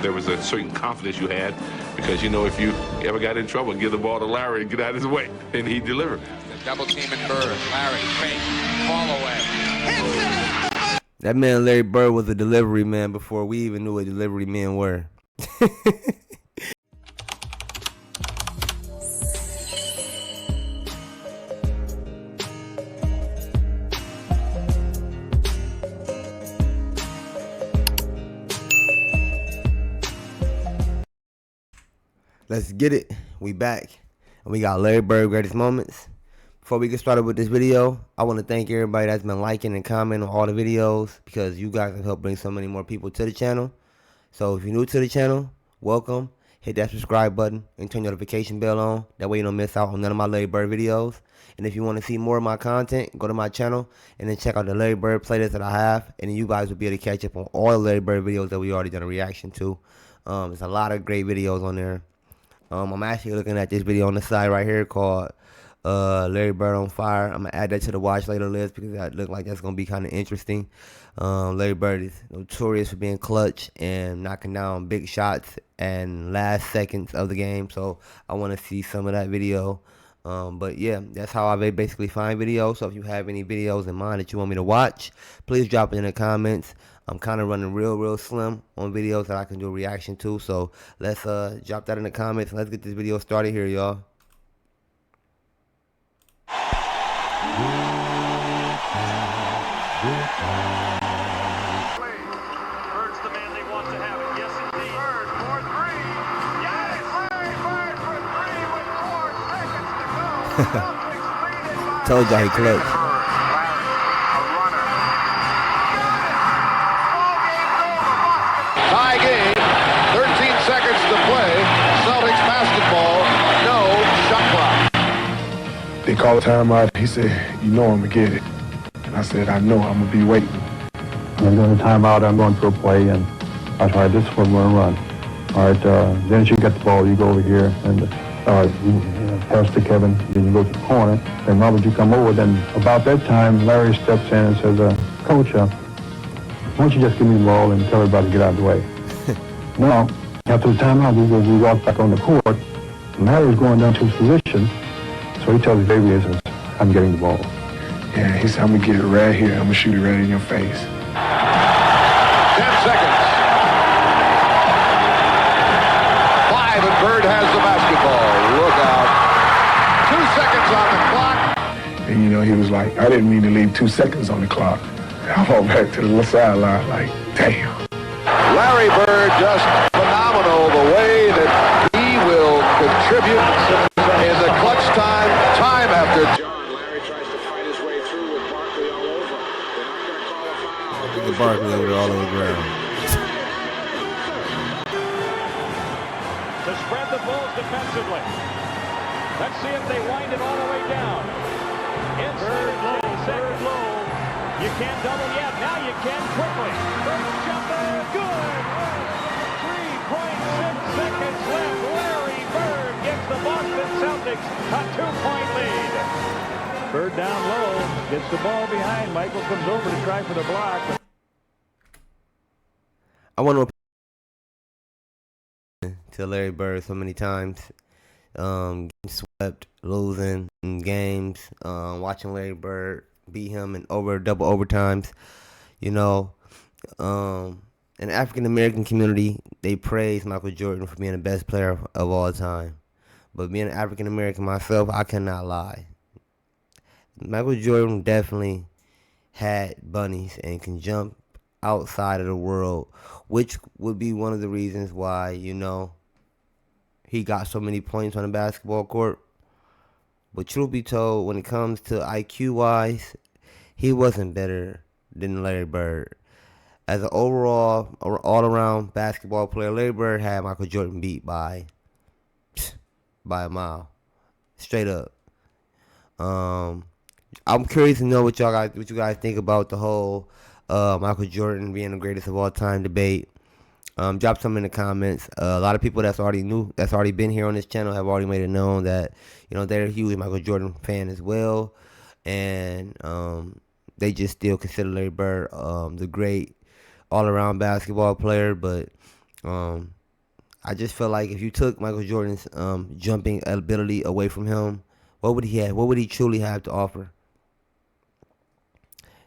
there was a certain confidence you had because, you know, if you ever got in trouble, give the ball to Larry and get out of his way, and he'd deliver. The double team and Bird. Larry, fake, fall away. That man Larry Bird was a delivery man before we even knew what delivery men were. Let's get it. We back. And we got Larry Bird greatest moments. Before we get started with this video, I want to thank everybody that's been liking and commenting on all the videos because you guys have helped bring so many more people to the channel. So if you're new to the channel, welcome. Hit that subscribe button and turn your notification bell on. That way you don't miss out on none of my Larry Bird videos. And if you want to see more of my content, go to my channel and then check out the Larry Bird playlist that I have. And then you guys will be able to catch up on all the Larry Bird videos that we already done a reaction to. There's a lot of great videos on there. I'm actually looking at this video on the side right here called Larry Bird on Fire. I'm going to add that to the watch later list because that look like that's going to be kind of interesting. Larry Bird is notorious for being clutch and knocking down big shots and last seconds of the game. So I want to see some of that video. But yeah, that's how I basically find videos. So if you have any videos in mind that you want me to watch, please drop it in the comments. I'm kind of running real slim on videos that I can do a reaction to. So let's drop that in the comments and let's get this video started here, y'all. Bird's the man they want to have it. Yes, indeed. Bird for three. Yes! Bird for three with 4 seconds to go. Told y'all he clutch. Tie game, 13 seconds to play. Celtics basketball, no shot clock. They called a timeout. He said, you know I'm going to get it. And I said, I know, I'm going to be waiting. I'm going to timeout, I'm going to a play, and I tried this one, we're going to run. All right, then as you get the ball, you go over here, and you pass to Kevin, then you go to the corner, then Robert, you come over, then about that time, Larry steps in and says, Coach, why don't you just give me the ball and tell everybody to get out of the way. Now, after the timeout, we walk back on the court, and Larry's going down to his position, so he tells Xavier, he says, I'm getting the ball. Yeah, he said, I'm going to get it right here. I'm going to shoot it right in your face. 10 seconds. 5 and Bird has the basketball. Look out. 2 seconds on the clock. And, you know, he was like, I didn't mean to leave 2 seconds on the clock. I walked back to the sideline like, damn. Larry Bird just phenomenal the way that he will contribute in the clutch time after. Larry tries to fight his way through with Barkley all over. They're not going to call a foul. Look at Barkley over there all over the ground. To spread the Bulls defensively. Let's see if they wind it all the way down. Inside low, third low. You can't double yet. Now you can quickly. First jumper, good. 3.6 seconds left. Larry Bird gives the Boston Celtics a 2-point lead. Bird down low, gets the ball behind. Michael comes over to try for the block. I want to Larry Bird so many times. Getting swept, losing in games, watching Larry Bird beat him in double overtimes. You know, in the African American community, they praise Michael Jordan for being the best player of all time. But being an African American myself, I cannot lie. Michael Jordan definitely had bunnies and can jump outside of the world, which would be one of the reasons why, you know, he got so many points on the basketball court. But truth be told, when it comes to IQ-wise, he wasn't better than Larry Bird. As an overall, all-around basketball player, Larry Bird had Michael Jordan beat by a mile, straight up. I'm curious to know what you guys think about the whole Michael Jordan being the greatest of all time debate. Drop some in the comments. A lot of people that's already been here on this channel have already made it known that, you know, they're a huge Michael Jordan fan as well, and they just still consider Larry Bird the great all-around basketball player. But I just feel like if you took Michael Jordan's jumping ability away from him, what would he have? What would he truly have to offer?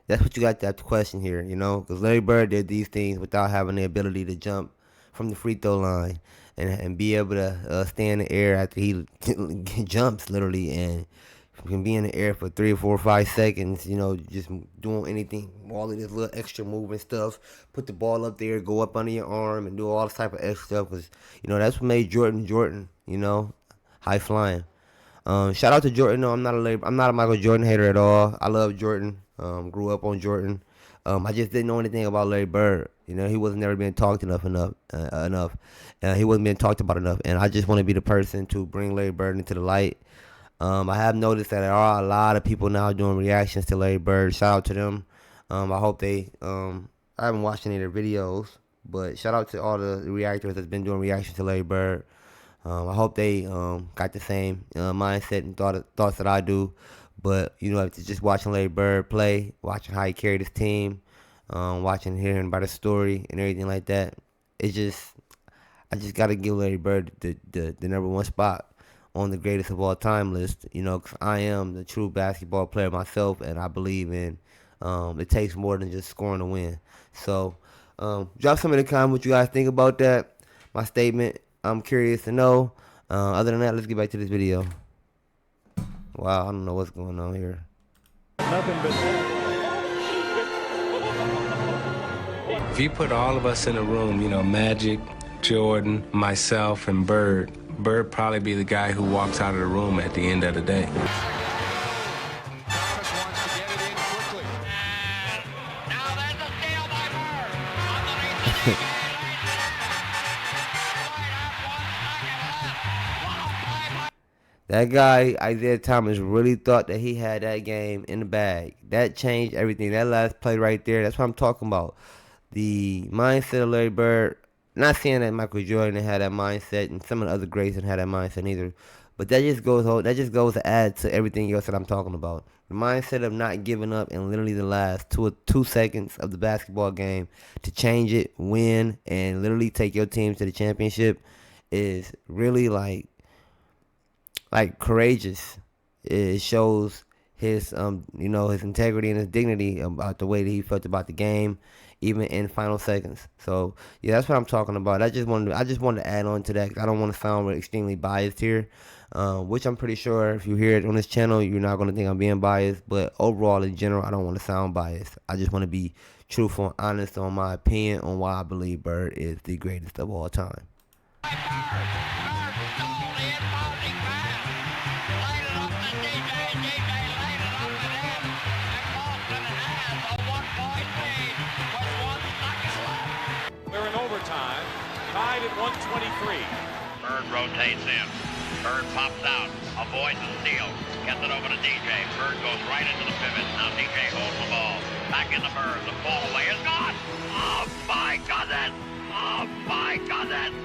That's what you got to have to question here, you know, because Larry Bird did these things without having the ability to jump from the free throw line and be able to stay in the air after he jumps, literally, and can be in the air for 3 or 4 or 5 seconds, you know, just doing anything, all of this little extra moving stuff, put the ball up there, go up under your arm, and do all this type of extra stuff, because, you know, that's what made Jordan, you know, high flying. Shout out to Jordan. No, I'm not a Michael Jordan hater at all. I love Jordan. Grew up on Jordan. I just didn't know anything about Larry Bird. You know, he wasn't never being talked enough. He wasn't being talked about enough. And I just want to be the person to bring Larry Bird into the light. I have noticed that there are a lot of people now doing reactions to Larry Bird. Shout out to them. I hope they. I haven't watched any of their videos, but shout out to all the reactors that's been doing reactions to Larry Bird. I hope they got the same mindset and thoughts that I do. But, you know, just watching Larry Bird play, watching how he carried his team, hearing about his story and everything like that, I just got to give Larry Bird the number one spot on the greatest of all time list, you know, because I am the true basketball player myself, and I believe in it takes more than just scoring to win. So drop some in the comments what you guys think about that, my statement. I'm curious to know. Other than that, let's get back to this video. Wow, I don't know what's going on here. Nothing but. If you put all of us in a room, you know, Magic, Jordan, myself, and Bird probably be the guy who walks out of the room at the end of the day. That guy, Isaiah Thomas, really thought that he had that game in the bag. That changed everything. That last play right there, that's what I'm talking about. The mindset of Larry Bird, not saying that Michael Jordan had that mindset and some of the other greats didn't have that mindset either, but that just goes to add to everything else that I'm talking about. The mindset of not giving up in literally the last 2 seconds of the basketball game to change it, win, and literally take your team to the championship is really like courageous. It shows his you know, his integrity and his dignity about the way that he felt about the game, even in final seconds. So yeah, that's what I'm talking about. I just wanted to add on to that, 'cause I don't want to sound extremely biased here, which I'm pretty sure if you hear it on this channel, you're not going to think I'm being biased. But overall, in general, I don't want to sound biased. I just want to be truthful and honest on my opinion on why I believe Bird is the greatest of all time. They're in overtime, tied at 123. Bird rotates in. Bird pops out, avoids the steal, gets it over to Dtae. Bird goes right into the pivot. Now Dtae holds the ball. Back in the Bird. The fall away is gone. Oh my goodness! Oh my goodness!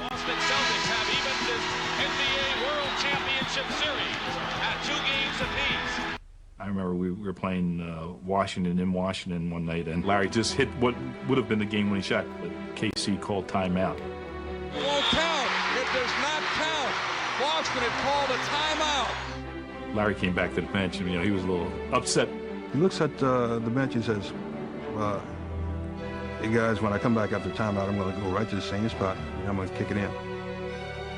Boston Celtics have even this NBA World Championship Series at 2 games apiece. I remember we were playing Washington in Washington one night, and Larry just hit what would have been the game-winning shot, but KC called timeout. It won't count. It does not count. Boston had called a timeout. Larry came back to the bench, and, you know, he was a little upset. He looks at the bench and says, hey guys, when I come back after timeout, I'm going to go right to the same spot, and I'm going to kick it in.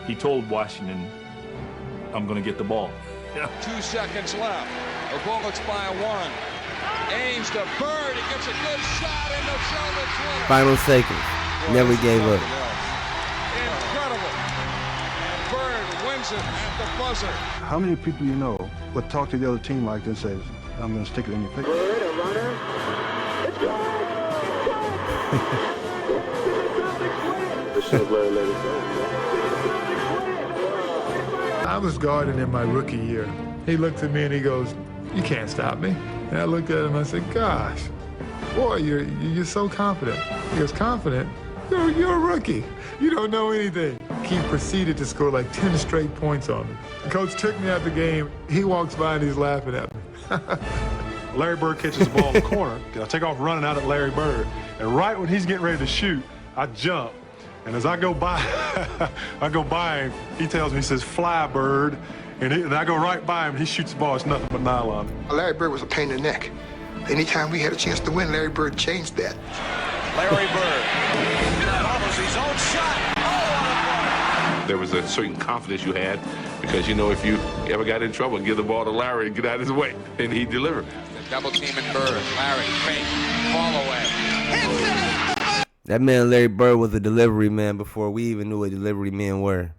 He told Washington, I'm going to get the ball. Yeah. 2 seconds left. The Bullets by 1. Aims to Bird. He gets a good shot in the Celtics winner. Final seconds. Never gave up. Incredible. Bird wins it at the buzzer. How many people you know would talk to the other team like this and say, I'm going to stick it in your face? Bird, a runner. It's I was guarding in my rookie year. He looked at me and he goes, you can't stop me. And I looked at him and I said, gosh, boy, you're so confident. He goes, confident? You're a rookie. You don't know anything. He proceeded to score like 10 straight points on me. The coach took me out the game. He walks by and he's laughing at me. Larry Bird catches the ball in the corner. I take off running out at Larry Bird. And right when he's getting ready to shoot, I jump. And as I go by, I go by him, he tells me, he says, fly, Bird. And I go right by him, he shoots the ball, it's nothing but nylon. Larry Bird was a pain in the neck. Anytime we had a chance to win, Larry Bird changed that. Larry Bird. Follows his own shot. There was a certain confidence you had because, you know, if you ever got in trouble, give the ball to Larry and get out of his way, and he'd deliver. The double team and Bird. Larry, fake, fall away. That man Larry Bird was a delivery man before we even knew what delivery men were.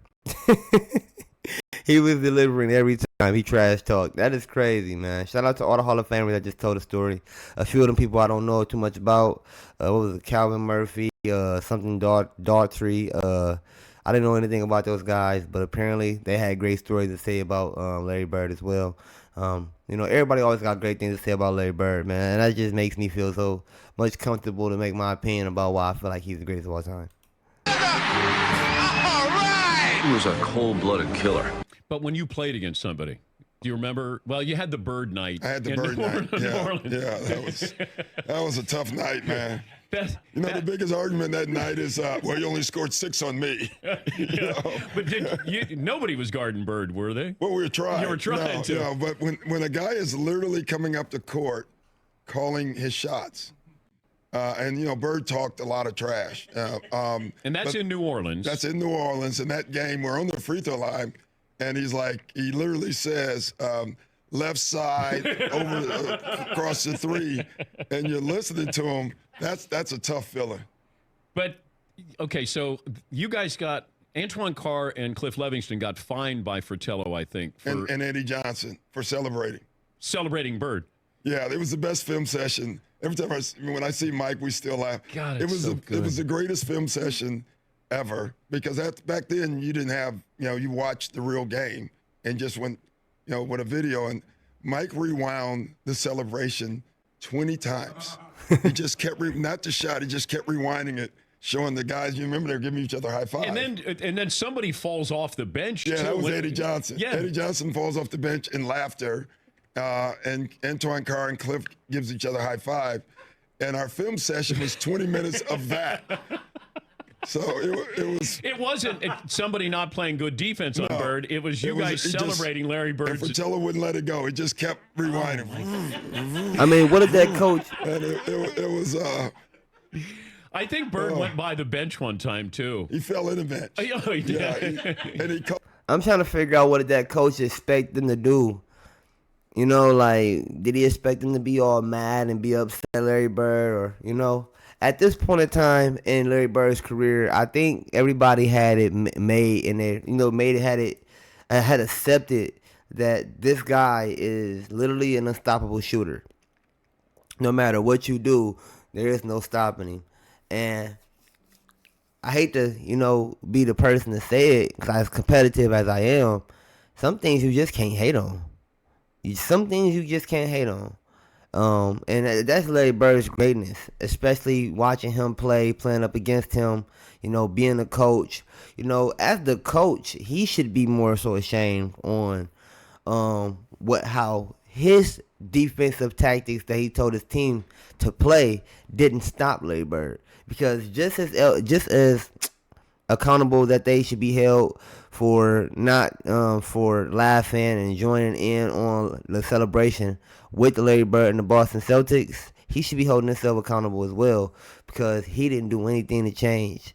He was delivering every time he trash talked. That is crazy, man. Shout out to all the Hall of Famers that just told a story. A few of them people I don't know too much about. What was it? Calvin Murphy, something Daughtry. I didn't know anything about those guys, but apparently they had great stories to say about Larry Bird as well. You know, everybody always got great things to say about Larry Bird, man. And that just makes me feel so much comfortable to make my opinion about why I feel like he's the greatest of all time. He was a cold-blooded killer. But when you played against somebody, do you remember? Well, you had the Bird night. I had the Bird night. That was a tough night, man. The biggest argument that night is, well, you only scored 6 on me. But nobody was guarding Bird, were they? Well, we were trying. You were trying to. No, but when a guy is literally coming up the court, calling his shots, and, you know, Bird talked a lot of trash. And that's in New Orleans. That's in New Orleans. In that game, we're on the free throw line, and he literally says, left side over across the 3, and you're listening to him. That's a tough feeling. But, okay, so you guys got Antoine Carr and Cliff Levingston got fined by Fratello, I think. And Eddie Johnson for celebrating. Celebrating Bird. Yeah, it was the best film session. Every time when I see Mike, we still laugh. God, it was so good. It was the greatest film session ever because back then you didn't have, you know, you watched the real game and just went, you know, with a video. And Mike rewound the celebration 20 times. He just kept, not the shot, he just kept rewinding it, showing the guys. You remember they were giving each other high five. And then somebody falls off the bench. Yeah, too. that was Eddie Johnson. Yeah. Eddie Johnson falls off the bench in laughter, and Antoine Carr and Cliff gives each other high five. And our film session was 20 minutes of that. So it wasn't somebody not playing good defense on Bird. It was you guys celebrating Larry Bird. And Fratello wouldn't let it go. He just kept rewinding. I mean, what did that coach? And it was. I think Bird went by the bench one time too. He fell in the bench. Oh, he did. Yeah, I'm trying to figure out what did that coach expect them to do. You know, like, did he expect them to be all mad and be upset at Larry Bird? Or, you know, at this point in time in Larry Bird's career, I think everybody had it made and they, you know, had accepted that this guy is literally an unstoppable shooter. No matter what you do, there is no stopping him. And I hate to, you know, be the person to say it because as competitive as I am, some things you just can't hate on. Some things you just can't hate on. And that's Larry Bird's greatness, especially watching him playing up against him, you know, being a coach. You know, as the coach, he should be more so ashamed on how his defensive tactics that he told his team to play didn't stop Larry Bird. Because just as accountable that they should be held for not for laughing and joining in on the celebration with the Larry Bird and the Boston Celtics, he should be holding himself accountable as well because he didn't do anything to change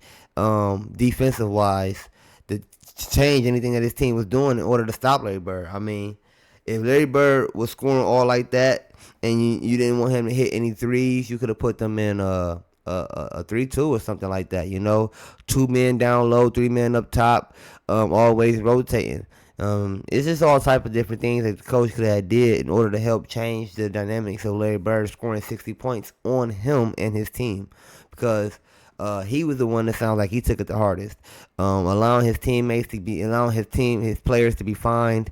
defensive wise to change anything that his team was doing in order to stop Larry Bird. I mean, if Larry Bird was scoring all like that and you didn't want him to hit any threes, you could have put them in a 3-2 or something like that, you know, 2 men down low, 3 men up top, always rotating. It's just all type of different things that the coach could have did in order to help change the dynamics of Larry Bird scoring 60 points on him and his team, because he was the one that sounds like he took it the hardest, allowing his players to be fined,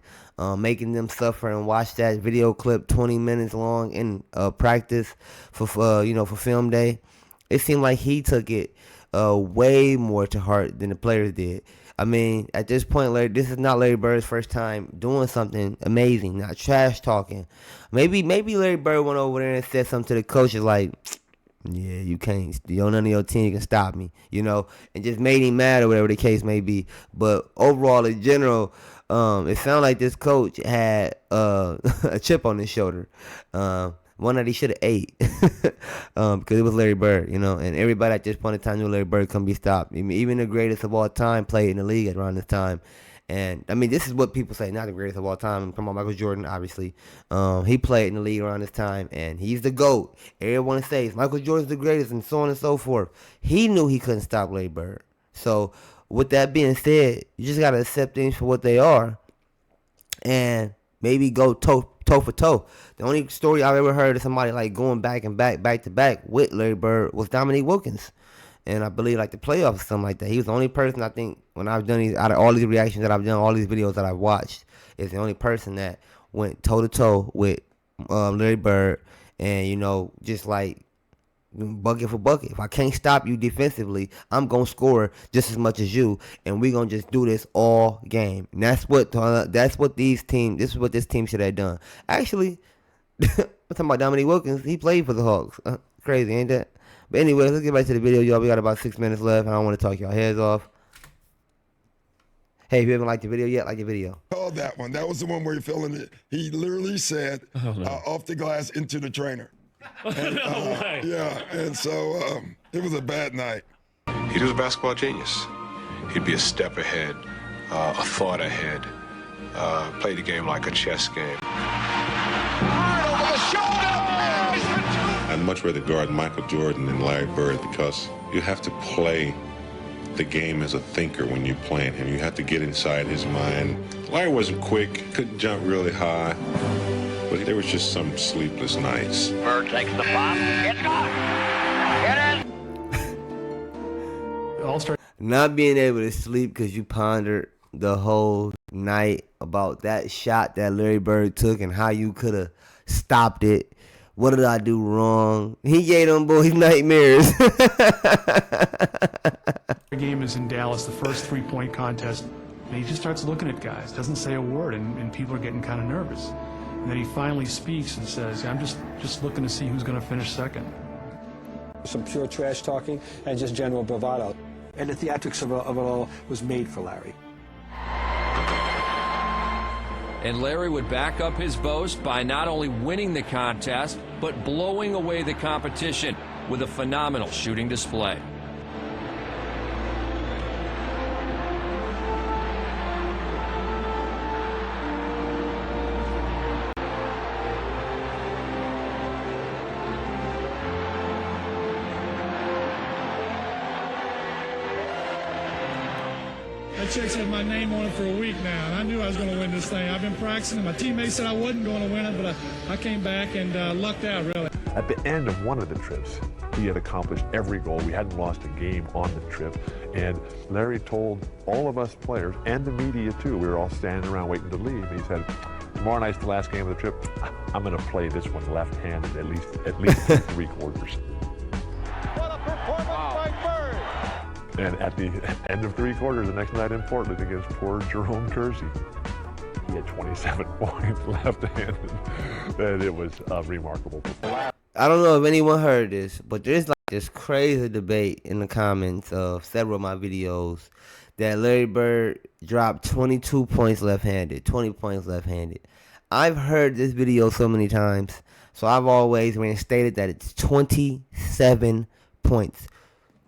making them suffer and watch that video clip 20 minutes long in practice for film day. It seemed like he took it way more to heart than the players did. I mean, at this point, this is not Larry Bird's first time doing something amazing, not trash talking. Maybe Larry Bird went over there and said something to the coaches like, Yeah, you can't. None of your team can stop me, and just made him mad or whatever the case may be. But overall, in general, it sounded like this coach had a chip on his shoulder, one that he should have ate, because it was Larry Bird, and everybody at this point in time knew Larry Bird couldn't be stopped. I mean, even the greatest of all time played in the league around this time. And, I mean, this is what people say, not the greatest of all time. I'm talking about Michael Jordan, obviously. He played in the league around this time, and he's the GOAT. Everyone says Michael Jordan's the greatest and so on and so forth. He knew he couldn't stop Larry Bird. So, with that being said, you just got to accept things for what they are and maybe go toe for toe. The only story I've ever heard of somebody, like, going back to back with Larry Bird was Dominique Wilkins. And I believe like the playoffs or something like that. He was the only person, I think, when I've done these, out of all these reactions that I've done, all these videos that I've watched, is the only person that went toe to toe with Larry Bird, and just like bucket for bucket. If I can't stop you defensively, I'm gonna score just as much as you, and we're gonna just do this all game. And this is what this team should have done. Actually, I'm talking about Dominique Wilkins. He played for the Hawks. Crazy, ain't that? But anyway, let's get back to the video, y'all. We got about 6 minutes left. I don't want to talk y'all heads off. Hey, if you haven't liked the video yet, like the video. Oh, that one. That was the one where you're feeling it. He literally said, off the glass into the trainer. And, yeah, and so it was a bad night. He was a basketball genius. He'd be a step ahead, a thought ahead, play the game like a chess game. I'd much rather guard Michael Jordan than Larry Bird, because you have to play the game as a thinker when you're playing him. You have to get inside his mind. Larry wasn't quick, couldn't jump really high, but there was just some sleepless nights. Bird takes the pop. It's gone. Get in. All-Star. Not being able to sleep because you pondered the whole night about that shot that Larry Bird took and how you could have stopped it. What did I do wrong? He gave them boys nightmares. The game is in Dallas, the first three-point contest, and he just starts looking at guys, doesn't say a word, and people are getting kind of nervous. And then he finally speaks and says, I'm just looking to see who's going to finish second. Some pure trash talking and just general bravado. And the theatrics of it all was made for Larry. And Larry would back up his boast by not only winning the contest, but blowing away the competition with a phenomenal shooting display. That check's had my name on it for a week now, and I knew I was going to win this thing. I've been practicing. My teammates said I wasn't going to win it, but I came back and lucked out, really. At the end of one of the trips, he had accomplished every goal. We hadn't lost a game on the trip. And Larry told all of us players, and the media too, we were all standing around waiting to leave. He said, tomorrow night's the last game of the trip. I'm going to play this one left-handed at least 3 quarters. What a performance by Bird! And at the end of 3 quarters, the next night in Portland against poor Jerome Kersey, he had 27 points left-handed. And it was a remarkable performance. I don't know if anyone heard this, but there's like this crazy debate in the comments of several of my videos that Larry Bird dropped 22 points left-handed, 20 points left-handed. I've heard this video so many times, so I've always reinstated that it's 27 points.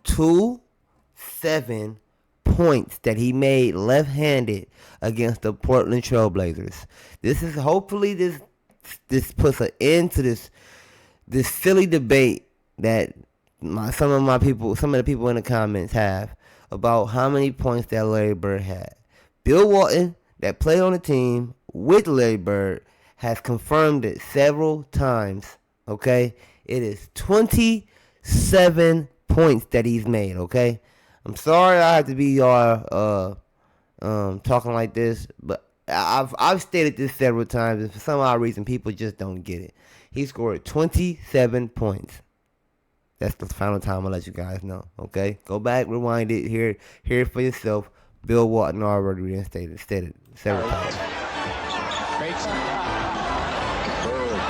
27 points that he made left-handed against the Portland Trailblazers. This is hopefully this puts an end to this silly debate that some of the people in the comments have about how many points that Larry Bird had. Bill Walton, that played on the team with Larry Bird, has confirmed it several times. Okay, it is 27 points that he's made. Okay, I'm sorry I have to be y'all talking like this, but I've stated this several times, and for some odd reason people just don't get it. He scored 27 points. That's the final time I'll let you guys know. Okay, go back, rewind it, hear it for yourself. Bill Walton already reinstated it several times.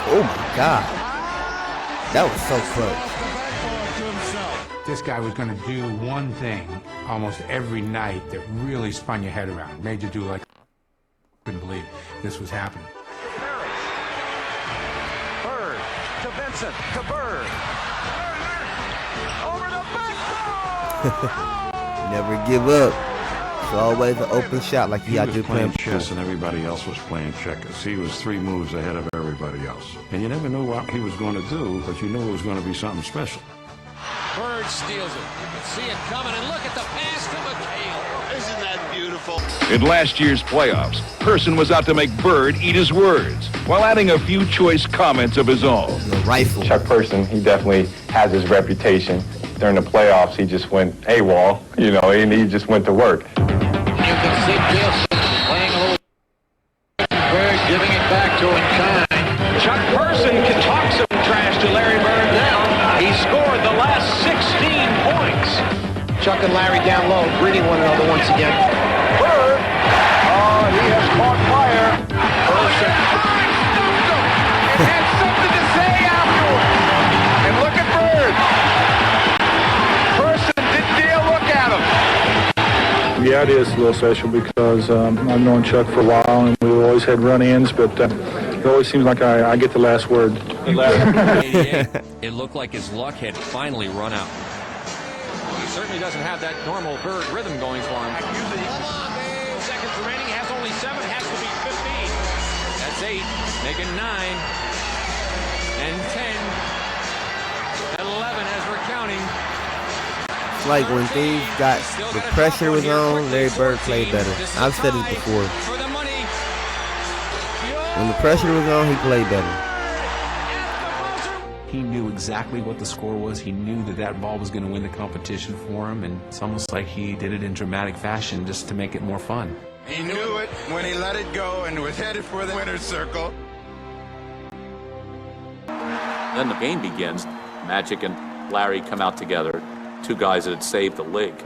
Oh my God, that was so close. This guy was going to do one thing almost every night that really spun your head around, made you do like, couldn't believe this was happening. Bird to Vincent to Bird. Over the backboard. Never give up. It's always an open shot like he out there playing chess and everybody else was playing checkers. He was 3 moves ahead of everybody else. And you never knew what he was going to do, but you knew it was going to be something special. Bird steals it. You can see it coming, and look at the pass to McHale. Isn't that beautiful? In last year's playoffs, Person was out to make Bird eat his words while adding a few choice comments of his own. Rifle. Chuck Person, he definitely has his reputation. During the playoffs, he just went AWOL, you know, and he just went to work. You can see Gilson playing a little. Bird giving it back to him kind. Chuck Person can talk some trash to Larry Bird now. He scored the last 16 points. Chuck and Larry down low, greeting one another once again. Bird, he has caught fire. Person. And had something to say afterwards. And look at Bird. Person didn't dare look at him. Yeah, it is a little special because I've known Chuck for a while and we've always had run-ins, but it always seems like I get the last word. 88, it looked like his luck had finally run out. He certainly doesn't have that normal Bird rhythm going for him. 11 seconds remaining, has only 7, has to be 15. That's 8, making 9, and 10, 11 as we're counting. It's like when things got, the pressure was on, Larry Bird played better. I've said it before. When the pressure was on, he played better. He knew exactly what the score was. He knew that that ball was going to win the competition for him, and it's almost like he did it in dramatic fashion just to make it more fun. He knew it when he let it go and was headed for the winner's circle. Then the game begins. Magic and Larry come out together, 2 guys that had saved the league.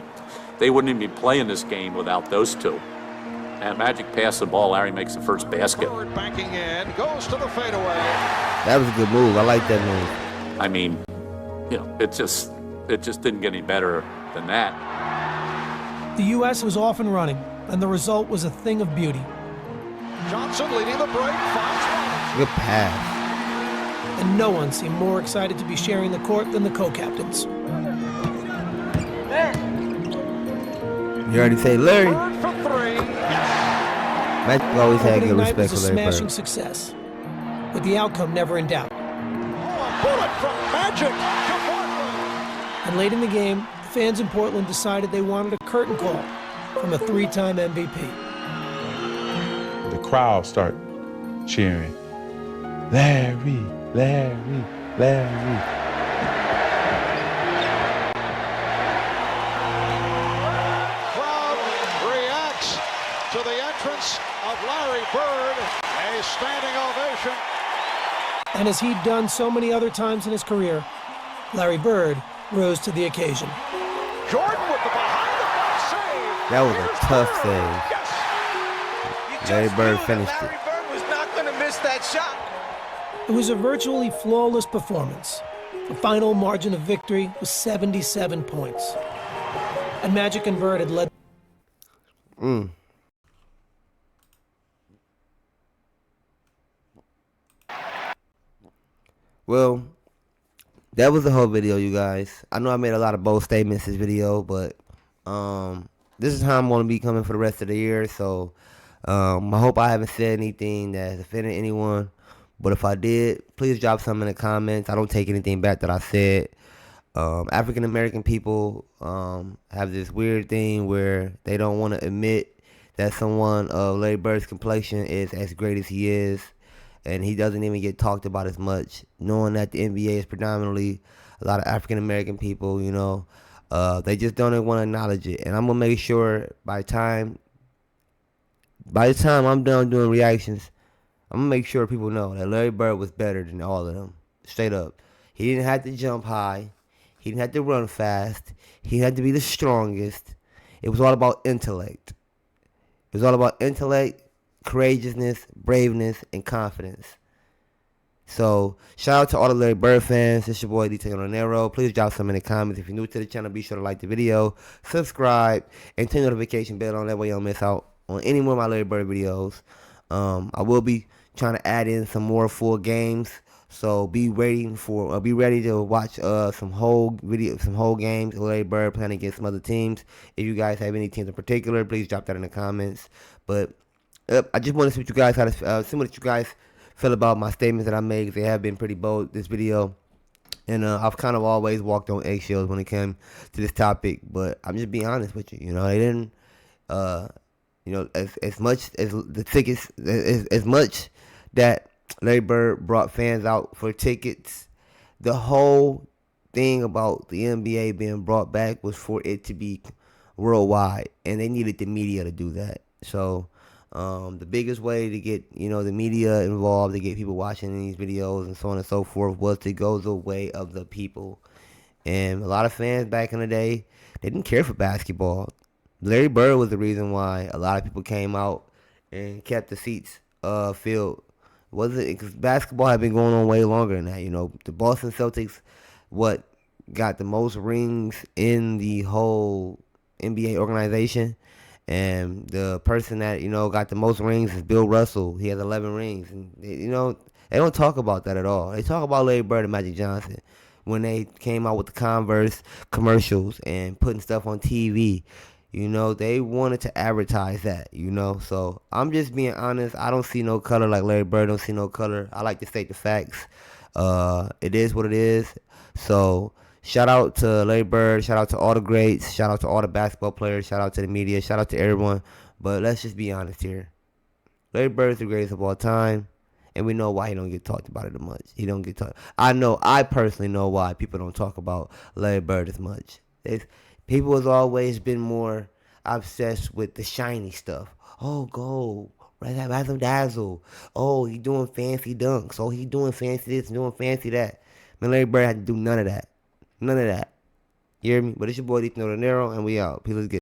They wouldn't even be playing this game without those 2. And Magic passed the ball. Larry makes the first basket. Bird banking in, goes to the fadeaway. That was a good move. I like that move. I mean, you know, it just didn't get any better than that. The U.S. was off and running, and the result was a thing of beauty. Johnson leading the break, finds one. Good pass. And no one seemed more excited to be sharing the court than the co-captains. You already say Larry. Bird for 3. Magic always had good respect was for a Larry smashing Bird. success, with the outcome never in doubt. A bullet from Magic to Portland. And late in the game, fans in Portland decided they wanted a curtain call from a 3-time MVP. The crowd start cheering, Larry, Larry, Larry. Crowd reacts to the entrance of Larry Bird. A standing ovation. And as he'd done so many other times in his career, Larry Bird rose to the occasion. Jordan with the behind-the-back save. That was a tough save. Larry Bird finished it. Larry Bird was not going to miss that shot. It was a virtually flawless performance. The final margin of victory was 77 points. And Magic and Bird had led. Well, that was the whole video, you guys. I know I made a lot of bold statements this video, but this is how I'm going to be coming for the rest of the year. So I hope I haven't said anything that has offended anyone. But if I did, please drop something in the comments. I don't take anything back that I said. African American people have this weird thing where they don't want to admit that someone of Larry Bird's complexion is as great as he is. And he doesn't even get talked about as much, knowing that the NBA is predominantly a lot of African American people, you know. They just don't even want to acknowledge it. And I'm going to make sure by the time I'm done doing reactions, I'm going to make sure people know that Larry Bird was better than all of them. Straight up. He didn't have to jump high. He didn't have to run fast. He didn't have to be the strongest. It was all about intellect. It was all about intellect, courageousness, braveness, and confidence. So shout out to all the Larry Bird fans. It's your boy DtaeNoDinero. Please drop some in the comments. If you're new to the channel, be sure to like the video, subscribe, and turn the notification bell on. That way you don't miss out on any more of my Larry Bird videos. I will be trying to add in some more full games. So be ready to watch some whole games of Larry Bird playing against some other teams. If you guys have any teams in particular, please drop that in the comments. But I just want to see what you guys feel about my statements that I made, because they have been pretty bold this video. And I've kind of always walked on eggshells when it came to this topic, but I'm just being honest with you. You know, they didn't, as much as the tickets, as much that Larry Bird brought fans out for tickets, the whole thing about the NBA being brought back was for it to be worldwide, and they needed the media to do that. So the biggest way to get, the media involved, to get people watching these videos and so on and so forth, was to go the way of the people. And a lot of fans back in the day, they didn't care for basketball. Larry Bird was the reason why a lot of people came out and kept the seats filled. Because basketball had been going on way longer than that. The Boston Celtics, got the most rings in the whole NBA organization. And the person that, got the most rings is Bill Russell. He has 11 rings. And, they don't talk about that at all. They talk about Larry Bird and Magic Johnson when they came out with the Converse commercials and putting stuff on TV. They wanted to advertise that, So I'm just being honest. I don't see no color like Larry Bird don't see no color. I like to state the facts. It is what it is. So shout out to Larry Bird. Shout out to all the greats. Shout out to all the basketball players. Shout out to the media. Shout out to everyone. But let's just be honest here. Larry Bird is the greatest of all time, and we know why he don't get talked about it as much. He don't get talked. I personally know why people don't talk about Larry Bird as much. People has always been more obsessed with the shiny stuff. Oh, gold, razzle dazzle. Oh, he doing fancy dunks. Oh, he doing fancy this and doing fancy that. Man, Larry Bird had to do none of that. None of that. You hear me? But it's your boy DtaeNoDinero, and we out. Peace, let's get it.